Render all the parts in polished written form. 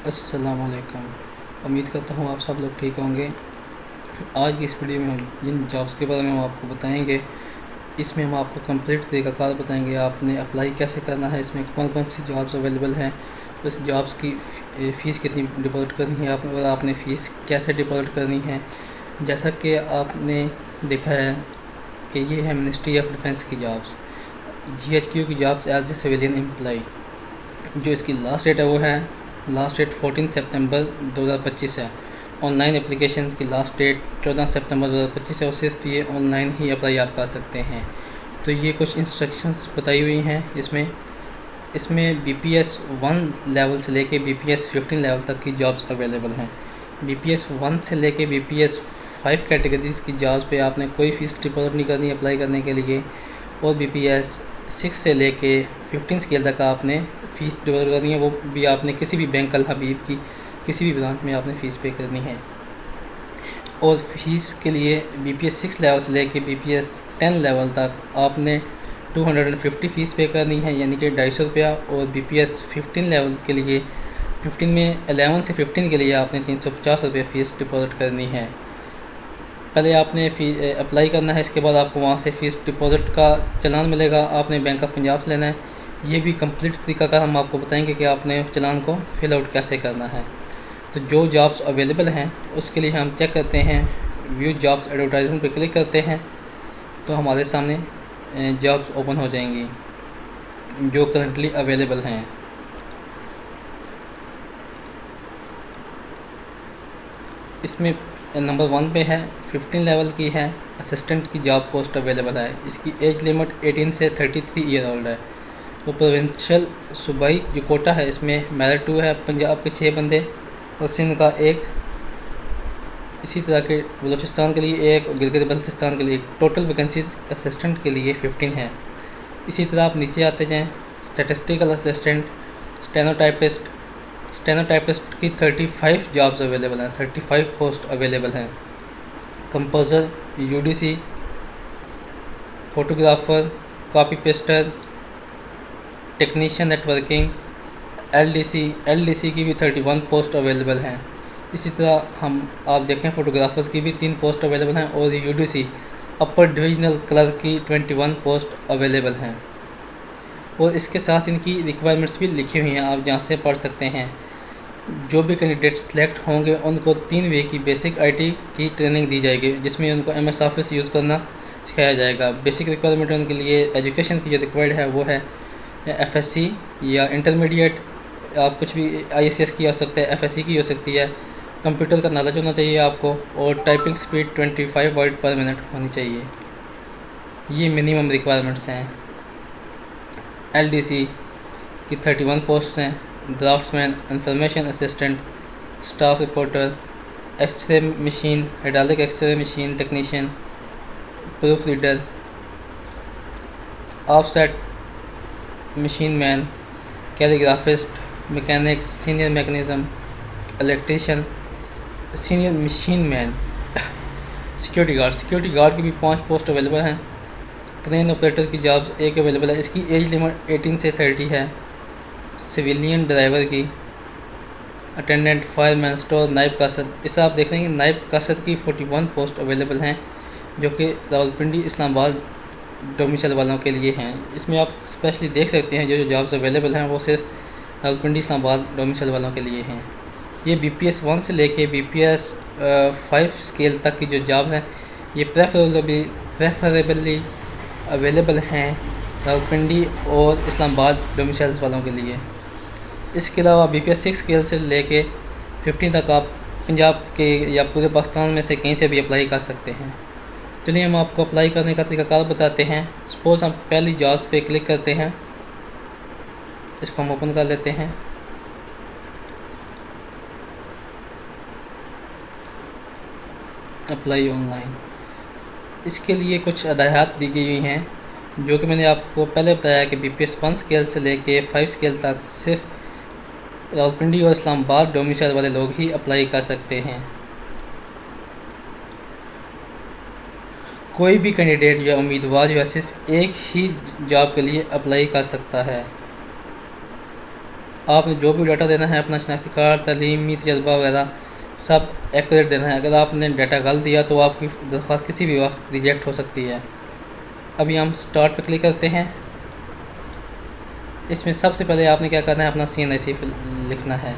अस्सलामुअलैकुम। उम्मीद करता हूँ आप सब लोग ठीक होंगे। आज की इस वीडियो में हम जिन जॉब्स के बारे में हम आपको बताएंगे, इसमें हम आपको कंप्लीट तरीक़ाकार बताएंगे आपने अप्लाई कैसे करना है, इसमें कौन कौन सी जॉब्स अवेलेबल हैं, तो इस जॉब्स की फ़ीस कितनी डिपॉज़िट करनी है आपने और आपने फ़ीस कैसे डिपॉज़िट करनी है। जैसा कि आपने देखा है कि ये है मिनिस्ट्री ऑफ डिफेंस की जॉब्स, GHQ की jobs as a civilian employ. जो इसकी लास्ट डेट 14 सितंबर 2025 है। ऑनलाइन एप्लीकेशन की लास्ट डेट 14 सितंबर 2025 है और सिर्फ ये ऑनलाइन ही अप्लाई आप कर सकते हैं। तो ये कुछ इंस्ट्रक्शंस बताई हुई हैं इसमें BPS 1 लेवल से लेके BPS 15 लेवल तक की जॉब्स अवेलेबल हैं। BPS 1 से लेके BPS 5 कैटेगरीज़ की जॉब्स पे आपने कोई फ़ीस डिपॉजिट नहीं करनी अप्लाई करने के लिए, और BPS 6 से लेके 15 स्केल तक आपने फ़ीस डिपॉजिट करनी है, वो भी आपने किसी भी बैंक अल हबीब की किसी भी ब्रांच में आपने फ़ीस पे करनी है। और फीस के लिए BPS 6 लेवल से लेके BPS 10 लेवल तक आपने 250 फ़ीस पे करनी है, यानी कि 250 रुपया। और BPS 15 लेवल के लिए 15 में 11 से 15 के लिए आपने 350 रुपये फ़ीस डिपॉजिट करनी है। पहले आपने अप्लाई करना है, इसके बाद आपको वहाँ से फ़ीस डिपॉज़िट का चालान मिलेगा, आपने बैंक ऑफ पंजाब से लेना है। ये भी कंप्लीट तरीका का हम आपको बताएंगे कि आपने चालान को फिल आउट कैसे करना है। तो जो जॉब्स अवेलेबल हैं उसके लिए हम चेक करते हैं, व्यू जॉब्स एडवर्टाइजमेंट पर क्लिक करते हैं तो हमारे सामने जॉब्स ओपन हो जाएंगी जो करंटली अवेलेबल हैं। इसमें नंबर 1 पे है, 15 लेवल की है, असिस्टेंट की जॉब पोस्ट अवेलेबल है। इसकी एज लिमिट 18 से 33 ईयर ओल्ड है। तो प्रोविंशियल सूबाई जो कोटा है इसमें मेरिट 2 है, पंजाब के 6 बंदे और सिंध का 1, इसी तरह के बलूचिस्तान के लिए 1 और गिलगित बल्तिस्तान के लिए 1। टोटल वैकेंसीज असिस्टेंट के लिए 15 है। इसी तरह आप नीचे आते जाएँ, स्टैटिस्टिकल असिस्टेंट, स्टेनोटाइपिस्ट की 35 जॉब्स अवेलेबल हैं, 35 पोस्ट अवेलेबल हैं। Composer, UDC, photographer, copy Pasteur, technician networking, LDC की भी 31 पोस्ट अवेलेबल हैं। इसी तरह आप देखें फ़ोटोग्राफ़र्स की भी 3 पोस्ट अवेलेबल हैं और UDC अपर डिविजनल क्लर्क की 21 पोस्ट अवेलेबल हैं। और इसके साथ इनकी रिक्वायरमेंट्स भी लिखी हुई हैं, आप जहाँ से पढ़ सकते हैं। जो भी कैंडिडेट सेलेक्ट होंगे उनको 3 वे की बेसिक IT की ट्रेनिंग दी जाएगी, जिसमें उनको MS ऑफिस यूज़ करना सिखाया जाएगा। बेसिक रिक्वायरमेंट उनके लिए एजुकेशन की जो रिक्वायर्ड है वो है FSC या इंटरमीडिएट, आप कुछ भी ICS की हो सकता है, FSC की हो सकती है। कंप्यूटर का नॉलेज होना चाहिए आपको और टाइपिंग स्पीड 25 वर्ड पर मिनट होनी चाहिए। ये मिनिमम रिक्वायरमेंट्स हैं। LDC की 31 पोस्ट हैं, draftsman, information assistant, staff reporter, x-ray machine, hydraulic x-ray machine technician, proof reader, offset machine man, calligraphist, mechanic, senior mechanism, electrician, senior machine man, security guard की भी 5 post available हैं। Crane operator की jobs 1 available है, इसकी age limit 18 से 30 है। Civilian driver की, attendant, fireman, store, नायब कासद, इसे आप देख रहे हैं कि नायब कासद की 41 पोस्ट अवेलेबल हैं जो कि रावलपिंडी इस्लामाबाद डोमिसाइल वालों के लिए हैं। इसमें आप स्पेशली देख सकते हैं जो जॉब्स अवेलेबल हैं वो सिर्फ रावलपिंडी इस्लामाबाद डोमिसाइल वालों के लिए हैं। ये BPS 1 से लेके BPS 5 स्केल तक की जो जॉब्स हैं ये प्रेफरेबली अवेलेबल हैं रावलपिंडी और इस्लामाबाद डोमिसाइल्स वालों के लिए। इसके अलावा BPS 6 स्केल से लेके 15 तक आप पंजाब के या पूरे पाकिस्तान में से कहीं से भी अप्लाई कर सकते हैं। चलिए हम आपको अप्लाई करने का तरीकाकार बताते हैं। सपोज़ हम पहली जॉब्स पे क्लिक करते हैं, इसको हम ओपन कर लेते हैं। अप्लाई ऑनलाइन, इसके लिए कुछ हदायत दी गई हुई हैं जो कि मैंने आपको पहले बताया कि BPS 1 स्केल से लेके 5 स्केल तक सिर्फ रावलपिंडी और इस्लामाबाद डोमिसाइल वाले लोग ही अप्लाई कर सकते हैं। कोई भी कैंडिडेट या उम्मीदवार जो है सिर्फ एक ही जॉब के लिए अप्लाई कर सकता है। आपने जो भी डाटा देना है, अपना शनाख्ती कार्ड, तालीमी तजर्बा वगैरह सब एक्यूरेट देना है। अगर आपने डाटा गलत दिया तो आपकी दरख्वास्त किसी भी वक्त रिजेक्ट हो सकती है। अभी हम स्टार्ट पर क्लिक करते हैं। इसमें सबसे पहले आपने क्या करना है, अपना CNIC लिखना है।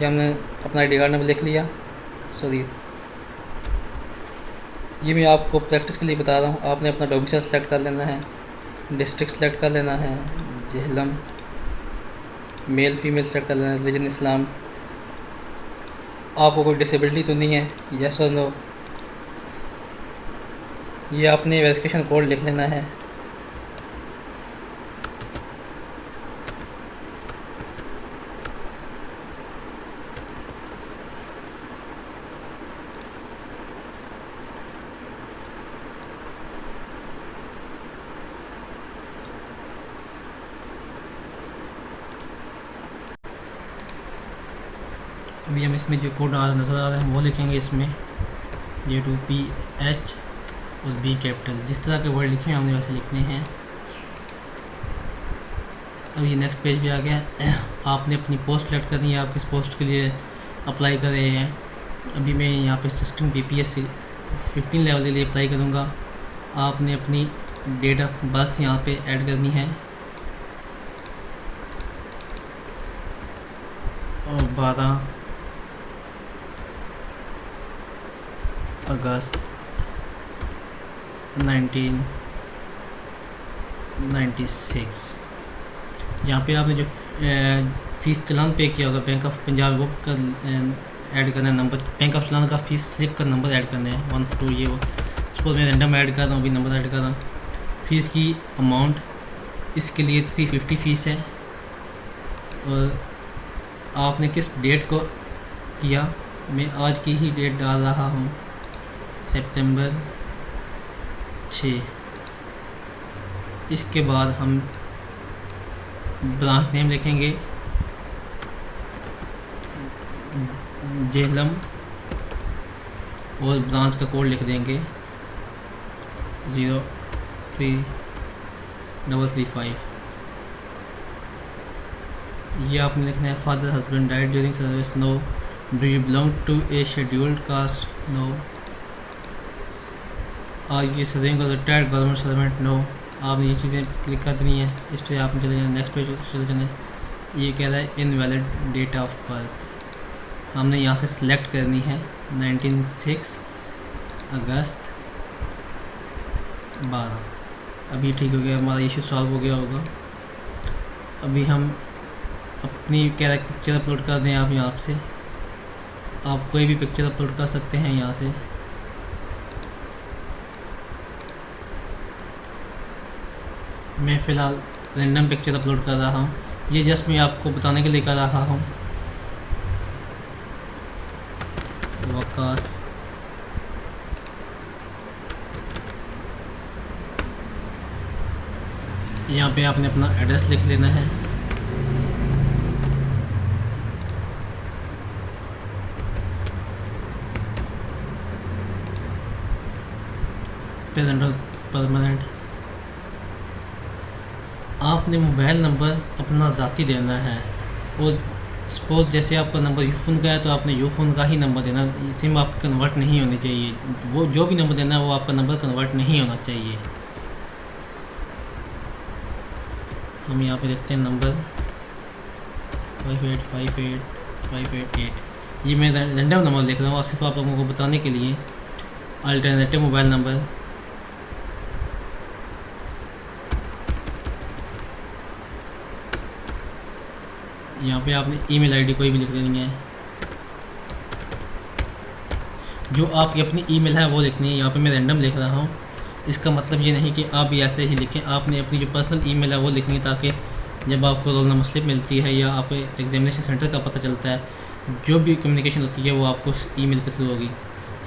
ये हमने अपना ID कार्ड नंबर लिख लिया। सॉरी, ये मैं आपको प्रैक्टिस के लिए बता रहा हूँ। आपने अपना डोमिसाइल सेलेक्ट कर लेना है, डिस्ट्रिक्ट सेलेक्ट कर लेना है, जेहलम, मेल फीमेल सेलेक्ट कर लेना है, रिलीजन इस्लाम, आपको कोई डिसेबिलिटी तो नहीं है, यस और नो। ये आपने वेरिफिकेशन कोड लिख लेना है। अभी हम इसमें जो कोड नज़र आ रहा है वो लिखेंगे इसमें, J2PH और B कैपिटल, जिस तरह के वर्ड लिखे हैं हमने वैसे लिखने हैं। अब ये नेक्स्ट पेज पे आ गया। आपने अपनी पोस्ट सेलेक्ट करनी है, आप किस पोस्ट के लिए अप्लाई कर रहे हैं। अभी मैं यहाँ पे सिस्टम BPS 15 लेवल के लिए अप्लाई करूँगा। आपने अपनी डेट ऑफ बर्थ यहाँ पे ऐड करनी है और 12 अगस्त 1996। यहाँ पे आपने जो फ़ीस चालान पे किया होगा बैंक ऑफ पंजाब, वो का ऐड करना है नंबर। बैंक ऑफ चालान का फ़ीस स्लिप का नंबर ऐड करना है 142। ये वो सपोज मैं रैंडम ऐड कर रहा हूँ, अभी नंबर ऐड कर रहा हूँ। फ़ीस की अमाउंट इसके लिए 350 फ़ीस है। और आपने किस डेट को किया, मैं आज की ही डेट डाल रहा हूँ, सितंबर 6। इसके बाद हम ब्रांच नेम लिखेंगे जेहलम और ब्रांच का कोड लिख देंगे 03335। ये आपने लिखना है father husband died during service, no. Do you belong to a scheduled caste, no. Are you serving or retired government servant, no. आपने ये चीज़ें क्लिक कर देनी है। इस पर आपने चले जाना, नेक्स्ट पेज चले जाना। ये कह रहा है इनवैलिड डेट ऑफ बर्थ, हमने यहाँ से सिलेक्ट करनी है 1906 अगस्त 12। अभी ठीक हो गया, हमारा इशू सॉल्व हो गया होगा। अभी हम अपनी कैरेक्टर पिक्चर अपलोड कर दें। आप यहाँ से आप कोई भी पिक्चर अपलोड कर सकते हैं यहाँ से। मैं फ़िलहाल रैंडम पिक्चर अपलोड कर रहा हूँ। ये जस्ट मैं आपको बताने के लिए कर रहा हूँ। वकास यहाँ पे आपने अपना एड्रेस लिख लेना है। प्रेजेंट और परमानेंट। आपने मोबाइल नंबर अपना ज़ाती देना है। और सपोज जैसे आपका नंबर यूफ़ोन का है तो आपने यूफ़ोन का ही नंबर देना, सिम आपकी कन्वर्ट नहीं होनी चाहिए। वो जो भी नंबर देना है वो आपका नंबर कन्वर्ट नहीं होना चाहिए। हम यहाँ पे देखते हैं नंबर 5858588। ये मैं रैंडम नंबर लिख रहा हूँ और सिर्फ आप लोगों को बताने के लिए। अल्टरनेटिव मोबाइल नंबर यहाँ पे आपने ईमेल आईडी कोई भी लिख देनी है। जो आपकी अपनी ईमेल है वो लिखनी है। यहाँ पे मैं रैंडम लिख रहा हूँ। इसका मतलब ये नहीं कि आप भी ऐसे ही लिखें। आपने अपनी जो पर्सनल ईमेल है वो लिखनी है, ताकि जब आपको रोल नंबर स्लिप मिलती है या आपको एग्जामिनेशन सेंटर का पता चलता है, जो भी कम्युनिकेशन होती है वो आपको ईमेल के थ्रू होगी।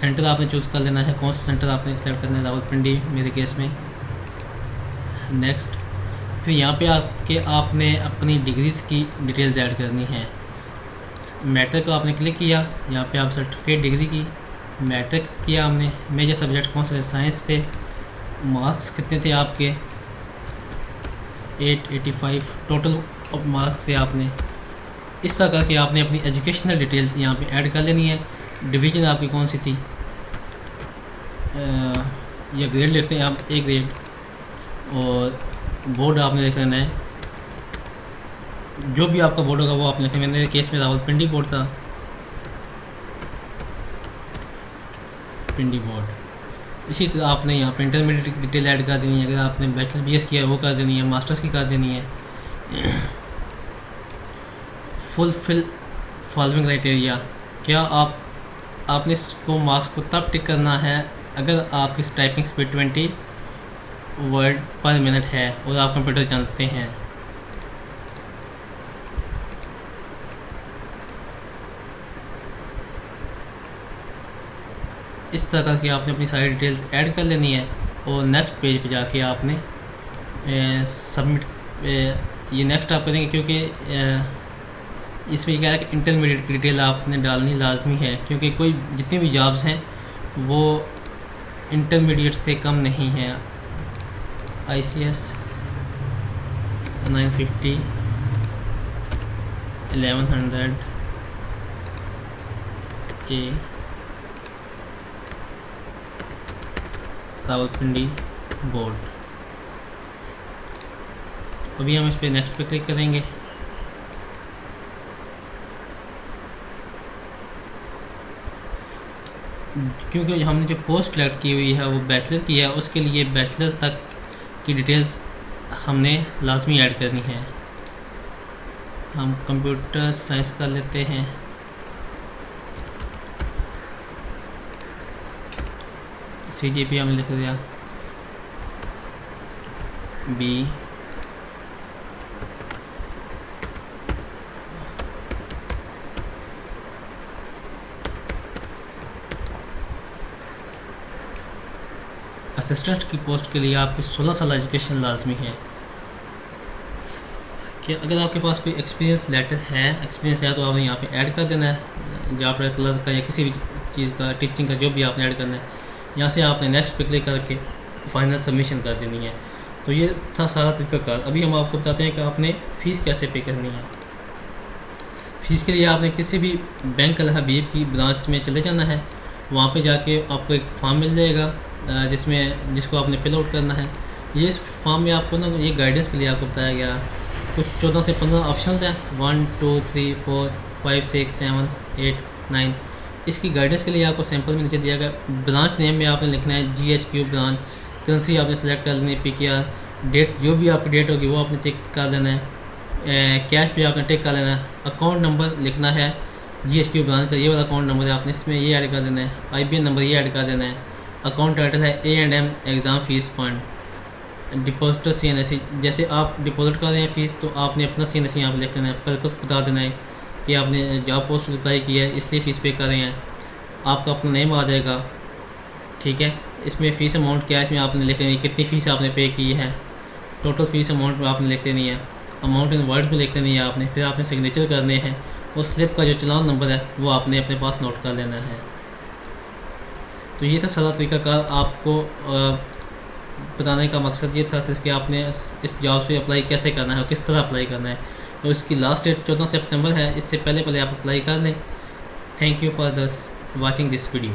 सेंटर आपने चूज़ कर लेना है, कौन सा सेंटर आपने सेलेक्ट करना है, रावलपिंडी मेरे केस में। नेक्स्ट, फिर यहाँ पे आके आपने अपनी डिग्रीज़ की डिटेल्स ऐड करनी है। मैटर को आपने क्लिक किया, यहाँ पे आप सर्टिफिकेट डिग्री की मैट्रिक किया हमने। मेजर सब्जेक्ट कौन से? साइंस थे। मार्क्स कितने थे आपके? 885 टोटल ऑफ मार्क्स से आपने इस तरह करके आपने अपनी एजुकेशनल डिटेल्स यहाँ पे ऐड कर लेनी है। डिवीज़न आपकी कौन सी थी या ग्रेड लिख लें आप, ए ग्रेड, और बोर्ड आपने लिख लेना है। जो भी आपका बोर्ड होगा वो आपने लिखना है। मेरे केस में रावलपिंडी बोर्ड था, पिंडी बोर्ड। इसी तरह आपने यहाँ पर इंटरमीडिएट की डिटेल ऐड कर देनी है। अगर आपने बैचलर बीएस किया है वो कर देनी है, मास्टर्स की कर देनी है। Fulfil following criteria. क्या आपने इसको मार्क्स को तब टिक करना है अगर आपकी टाइपिंग स्पीड 20 वर्ड पर मिनट है और आप कंप्यूटर जानते हैं। इस तरह करके आपने अपनी सारी डिटेल्स ऐड कर लेनी है और नेक्स्ट पेज पे जाके आपने सबमिट, ये नेक्स्ट आप करेंगे क्योंकि इसमें क्या है कि इंटरमीडिएट की डिटेल आपने डालनी लाजमी है, क्योंकि कोई जितनी भी जॉब्स हैं वो इंटरमीडिएट से कम नहीं हैं। ICS 950 1100 A Rawalpindi board. अभी हम इस पर नेक्स्ट पे क्लिक करेंगे। क्योंकि हमने जो पोस्ट सेलेक्ट की हुई है वो बैचलर की है, उसके लिए बैचलर तक की डिटेल्स हमने लाजमी ऐड करनी है। हम कंप्यूटर साइंस कर लेते हैं। CGPA हमने लिख दिया B। असिस्टेंट की पोस्ट के लिए आपकी 16 साल एजुकेशन लाजमी है। कि अगर आपके पास कोई एक्सपीरियंस लेटर है, एक्सपीरियंस है तो आपने यहाँ पे ऐड कर देना है, जॉब कलर का या किसी भी चीज़ का, टीचिंग का, जो भी आपने ऐड करना है। यहाँ से आपने नेक्स्ट पे क्लिक करके फाइनल सबमिशन कर देनी है। तो ये था सारा तरीकाकार। अभी हम आपको बताते हैं कि आपने फ़ीस कैसे पे करनी है। फ़ीस के लिए आपने किसी भी बैंक हबीब की ब्रांच में चले जाना है। वहाँ पे जाके आपको एक फॉर्म मिल जाएगा जिसको आपने फिल आउट करना है। ये इस फॉर्म में आपको ना ये गाइडेंस के लिए आपको बताया गया कुछ 14 से 15 ऑप्शंस हैं, 1 2 3 4 5 6 7 8 9। इसकी गाइडेंस के लिए आपको सैंपल में नीचे दिया गया। ब्रांच नेम में आपने लिखना है GHQ ब्रांच। करेंसी आपने सेलेक्ट कर लेनी है PKR। डेट जो भी आपकी डेट होगी वो आपने टिक कर लेना है। कैश भी आपने टिक कर लेना है। अकाउंट नंबर लिखना है GHQ ब्रांच का, ये वाला अकाउंट नंबर है, आपने इसमें ये ऐड कर देना है। IBN नंबर ये ऐड कर देना है। अकाउंट टाइटल है A&M exam fees fund. Depositor CNSE, जैसे आप डिपॉजिट कर रहे हैं फ़ीस तो आपने अपना CNSE यहाँ पर लिख देना है। पर्पस बता देना है कि आपने जॉब पोस्ट अप्लाई किया है इसलिए फ़ीस पे कर रहे हैं। आपका अपना नेम आ जाएगा, ठीक है। इसमें फ़ीस अमाउंट कैश में आपने लिख लेनी है, कितनी फ़ीस आपने पे की है। टोटल फ़ीस अमाउंट में आपने लिख देनी है। अमाउंट इन वर्ड्स में लिख देनी है आपने। फिर आपने सिग्नेचर करने हैं। और स्लिप का जो चलान नंबर है वो आपने अपने पास नोट कर लेना है। तो ये था सारा तरीकाकार। आपको बताने का मकसद ये था सिर्फ कि आपने इस जॉब पे अप्लाई कैसे करना है और किस तरह अप्लाई करना है। तो इसकी लास्ट डेट 14 सितंबर है। इससे पहले आप अप्लाई कर लें। Thank you for watching this video.